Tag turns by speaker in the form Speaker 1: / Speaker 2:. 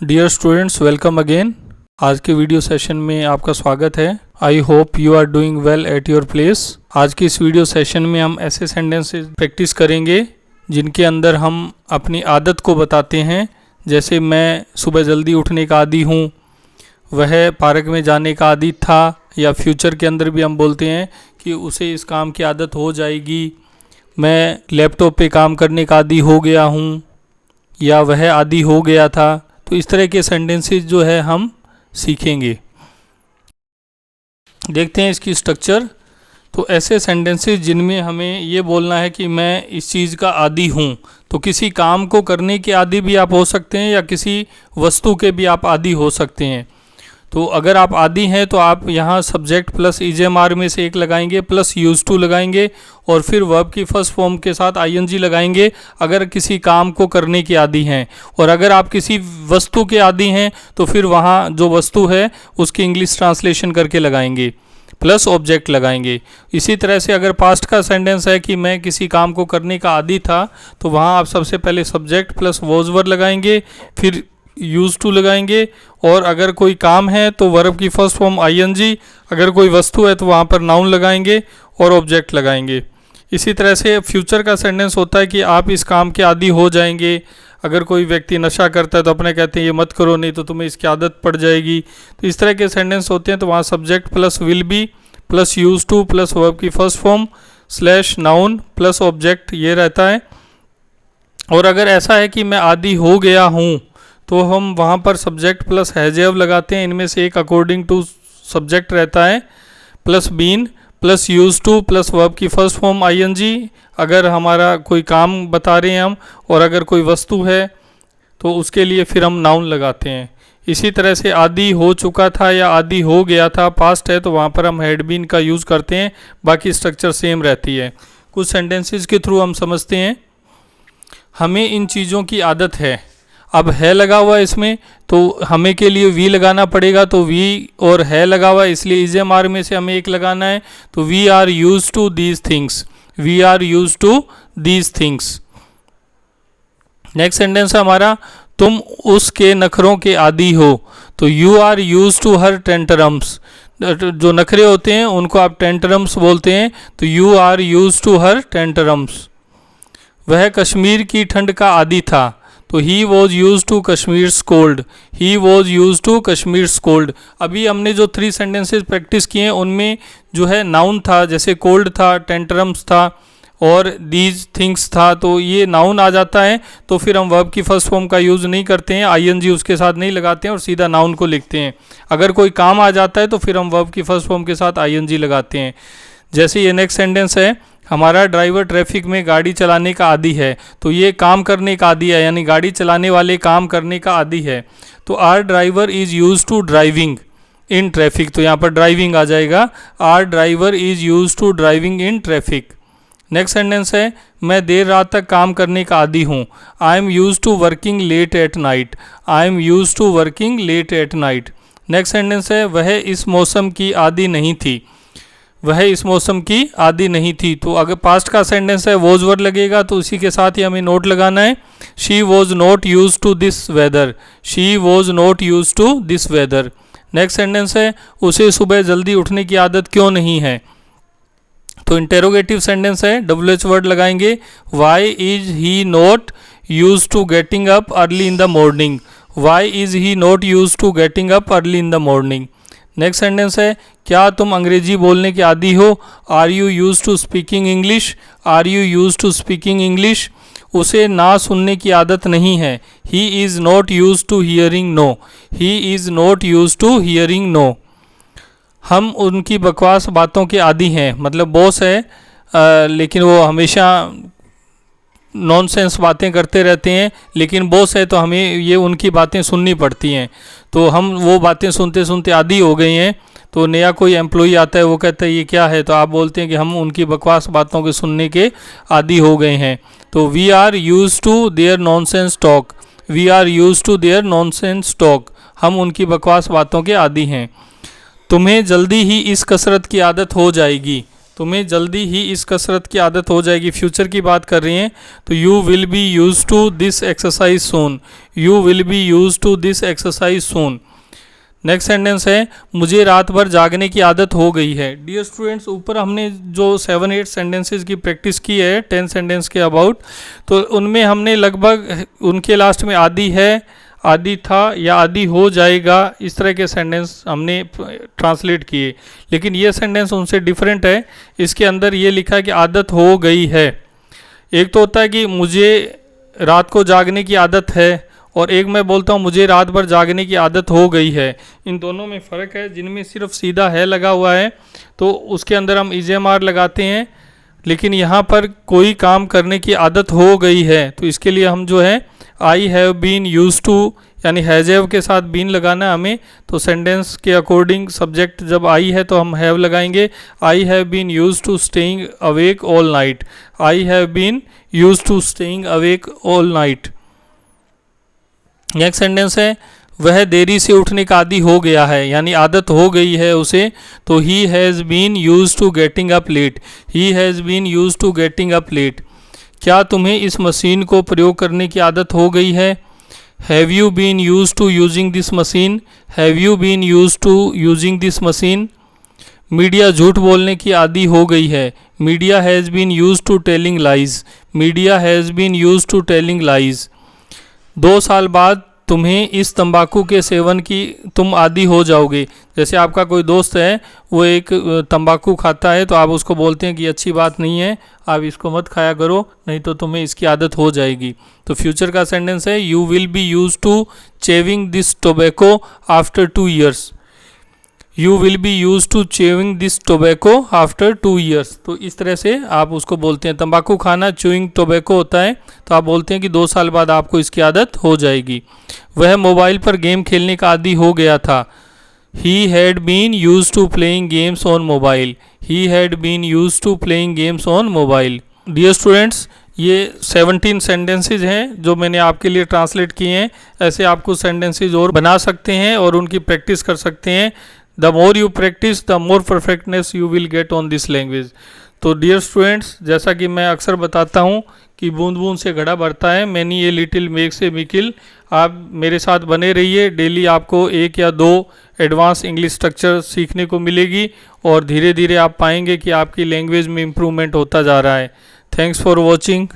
Speaker 1: Dear students, welcome again. आज के video session में आपका स्वागत है। I hope you are doing well at your place. आज के इस वीडियो सेशन में हम ऐसे सेंटेंसेस प्रैक्टिस करेंगे जिनके अंदर हम अपनी आदत को बताते हैं। जैसे मैं सुबह जल्दी उठने का आदी हूँ, वह पार्क में जाने का आदी था, या फ्यूचर के अंदर भी हम बोलते हैं कि उसे इस काम की आदत हो जाएगी। मैं लैपटॉप पे काम करने का आदी हो गया हूँ, या वह आदी हो गया था। तो इस तरह के सेंटेंसेस जो है हम सीखेंगे। देखते हैं इसकी स्ट्रक्चर। तो ऐसे सेंटेंसेस जिनमें हमें ये बोलना है कि मैं इस चीज़ का आदी हूँ, तो किसी काम को करने के आदी भी आप हो सकते हैं या किसी वस्तु के भी आप आदी हो सकते हैं। तो अगर आप आदी हैं तो आप यहाँ सब्जेक्ट प्लस ईजेएमआर में से एक लगाएंगे, प्लस यूज टू लगाएंगे और फिर वर्ब की फर्स्ट फॉर्म के साथ आईएनजी लगाएंगे अगर किसी काम को करने के आदी हैं। और अगर आप किसी वस्तु के आदी हैं तो फिर वहाँ जो वस्तु है उसकी इंग्लिश ट्रांसलेशन करके लगाएंगे, प्लस ऑब्जेक्ट लगाएंगे। इसी तरह से अगर पास्ट का सेंटेंस है कि मैं किसी काम को करने का आदी था, तो वहाँ आप सबसे पहले सब्जेक्ट प्लस वॉज वर लगाएंगे, फिर यूज टू लगाएंगे। और अगर कोई काम है तो वर्ब की फर्स्ट फॉर्म आईएनजी, अगर कोई वस्तु है तो वहाँ पर नाउन लगाएंगे और ऑब्जेक्ट लगाएंगे। इसी तरह से फ्यूचर का सेंटेंस होता है कि आप इस काम के आदी हो जाएंगे। अगर कोई व्यक्ति नशा करता है तो अपने कहते हैं ये मत करो, नहीं तो तुम्हें इसकी आदत पड़ जाएगी। तो इस तरह के सेंटेंस होते हैं। तो वहाँ subject plus will be plus use to plus verb की first form slash noun plus object ये रहता है। और अगर ऐसा है कि मैं आदी हो गया हूँ तो हम वहाँ पर सब्जेक्ट प्लस हैज हैव लगाते हैं। इनमें से एक अकॉर्डिंग टू सब्जेक्ट रहता है, plus been plus use to plus verb की फर्स्ट फॉर्म आईएनजी अगर हमारा कोई काम बता रहे हैं हम, और अगर कोई वस्तु है तो उसके लिए फिर हम नाउन लगाते हैं। इसी तरह से आदी हो चुका था या आदी हो गया था पास्ट है तो वहाँ पर हम हैड बीन का यूज़ करते हैं। बाकी स्ट्रक्चर सेम रहती है। कुछ सेंटेंसेस के थ्रू हम समझते हैं। हमें इन चीज़ों की आदत है। अब है लगा हुआ इसमें तो हमें के लिए वी लगाना पड़ेगा, तो वी और है लगा हुआ इसलिए ईजेएमआर में से हमें एक लगाना है। तो we are use to these things, we are use to these things. Next sentence है हमारा, तुम उसके नखरों के आदी हो। तो you are use to her tantrums. जो नखरे होते हैं उनको आप टेंटरम्स बोलते हैं। तो you are use to her tantrums. वह कश्मीर की ठंड का आदी था। तो he was use to Kashmir cold, he was use to Kashmir cold. अभी हमने जो 3 सेंटेंसेस प्रैक्टिस किए हैं उनमें जो है नाउन था, जैसे कोल्ड था, टेंटरम्स था और दीज थिंग्स था। तो ये नाउन आ जाता है तो फिर हम वर्ब की फर्स्ट फॉर्म का यूज़ नहीं करते हैं, आईएनजी उसके साथ नहीं लगाते हैं और सीधा नाउन को लिखते हैं। अगर कोई काम आ जाता है तो फिर हम वर्ब की फर्स्ट फॉर्म के साथ आईएनजी लगाते हैं। जैसे ये नेक्स्ट सेंटेंस है, हमारा ड्राइवर ट्रैफिक में गाड़ी चलाने का आदी है। तो ये काम करने का आदी है, यानी गाड़ी चलाने वाले काम करने का आदी है। तो our driver is used to driving in traffic. तो यहाँ पर ड्राइविंग आ जाएगा, our driver is used to driving in traffic. Next sentence है, मैं देर रात तक काम करने का आदी हूँ। I am used to working late at night, I am used to working late at night. Next sentence है, वह इस मौसम की आदी नहीं थी, वह इस मौसम की आदी नहीं थी। तो अगर पास्ट का सेंटेंस है वॉज वर लगेगा तो उसी के साथ ही हमें नोट लगाना है, she was not used to this weather, she was not used to this weather. Next sentence है, उसे सुबह जल्दी उठने की आदत क्यों नहीं है। तो इंटेरोगेटिव सेंटेंस है, WH वर्ड लगाएंगे, why is he not used to getting up early in the morning, why is he not used to getting up early in the morning. Next sentence है, क्या तुम अंग्रेजी बोलने के आदी हो। Are you used to speaking English, are you used to speaking English. उसे ना सुनने की आदत नहीं है, he is not used to hearing no, he is not used to hearing no. हम उनकी बकवास बातों के आदी हैं। मतलब बॉस है लेकिन वो हमेशा नॉनसेंस बातें करते रहते हैं, लेकिन बॉस है तो हमें ये उनकी बातें सुननी पड़ती हैं। तो हम वो बातें सुनते सुनते आदी हो गए हैं। तो नया कोई एम्प्लॉई आता है, वो कहता है ये क्या है, तो आप बोलते हैं कि हम उनकी बकवास बातों के सुनने के आदी हो गए हैं। तो we are use to their nonsense talk, we are use to their nonsense talk. हम उनकी बकवास बातों के आदी हैं। तुम्हें जल्दी ही इस कसरत की आदत हो जाएगी। तुम्हें जल्दी ही इस कसरत की आदत हो जाएगी। फ्यूचर की बात कर रही हैं तो you will be used to this exercise soon, you will be used to this exercise soon. Next sentence है मुझे रात भर जागने की आदत हो गई है। डियर स्टूडेंट्स, ऊपर हमने जो 7-8 सेंटेंसेस की प्रैक्टिस की है 10 सेंटेंस के अबाउट, तो उनमें हमने लगभग उनके लास्ट में आदि है, आदि था या आदि हो जाएगा, इस तरह के सेंटेंस हमने ट्रांसलेट किए। लेकिन ये सेंटेंस उनसे डिफरेंट है। इसके अंदर ये लिखा है कि आदत हो गई है। एक तो होता है कि मुझे रात को जागने की आदत है, और एक मैं बोलता हूँ मुझे रात भर जागने की आदत हो गई है। इन दोनों में फ़र्क है। जिनमें सिर्फ सीधा है लगा हुआ है तो उसके अंदर हम ईजेएमआर लगाते हैं, लेकिन यहाँ पर कोई काम करने की आदत हो गई है तो इसके लिए हम जो है I have been used to यानी हैज़ हैव के साथ बीन लगाना हमें। तो सेंटेंस के अकॉर्डिंग सब्जेक्ट जब आई है तो हम हैव लगाएंगे। I have been used to staying awake all night, I have been used to staying awake all night. Next sentence है वह देरी से उठने का आदी हो गया है, यानी आदत हो गई है उसे। तो he has been used to getting up late, he has been used to getting up late. क्या तुम्हें इस मशीन को प्रयोग करने की आदत हो गई है? Have you been used to using this machine, have you been used to using this machine. Media झूठ बोलने की आदी हो गई है, media has been used to telling lies, media has been used to telling lies. 2 साल बाद तुम्हें इस तंबाकू के सेवन की तुम आदी हो जाओगे। जैसे आपका कोई दोस्त है वो एक तंबाकू खाता है तो आप उसको बोलते हैं कि अच्छी बात नहीं है, आप इसको मत खाया करो, नहीं तो तुम्हें इसकी आदत हो जाएगी। तो फ्यूचर का सेंटेंस है you will be used to chewing this tobacco after 2 years, you will be used to chewing this tobacco after 2 years। तो इस तरह से आप उसको बोलते हैं। तंबाकू खाना च्यूइंग टोबैको होता है, तो आप बोलते हैं कि 2 साल बाद आपको इसकी आदत हो जाएगी। वह मोबाइल पर गेम खेलने का आदी हो गया था, he had been used to playing games on mobile, he had been used to playing games on mobile. Dear students, ये 17 सेंटेंसेज हैं जो मैंने आपके लिए ट्रांसलेट किए हैं। ऐसे आप कुछ सेंटेंसेज और बना सकते हैं और उनकी प्रैक्टिस कर सकते हैं। The more you practice, the more perfectness you will get on this language। तो डियर स्टूडेंट्स, जैसा कि मैं अक्सर बताता हूँ कि बूंद बूंद से घड़ा भरता है, मैनी ये लिटिल मेक्स ए मिकिल। आप मेरे साथ बने रहिए, डेली आपको 1 या 2 एडवांस इंग्लिश स्ट्रक्चर सीखने को मिलेगी और धीरे धीरे आप पाएंगे कि आपकी लैंग्वेज में इम्प्रूवमेंट होता जा रहा है। Thanks for watching.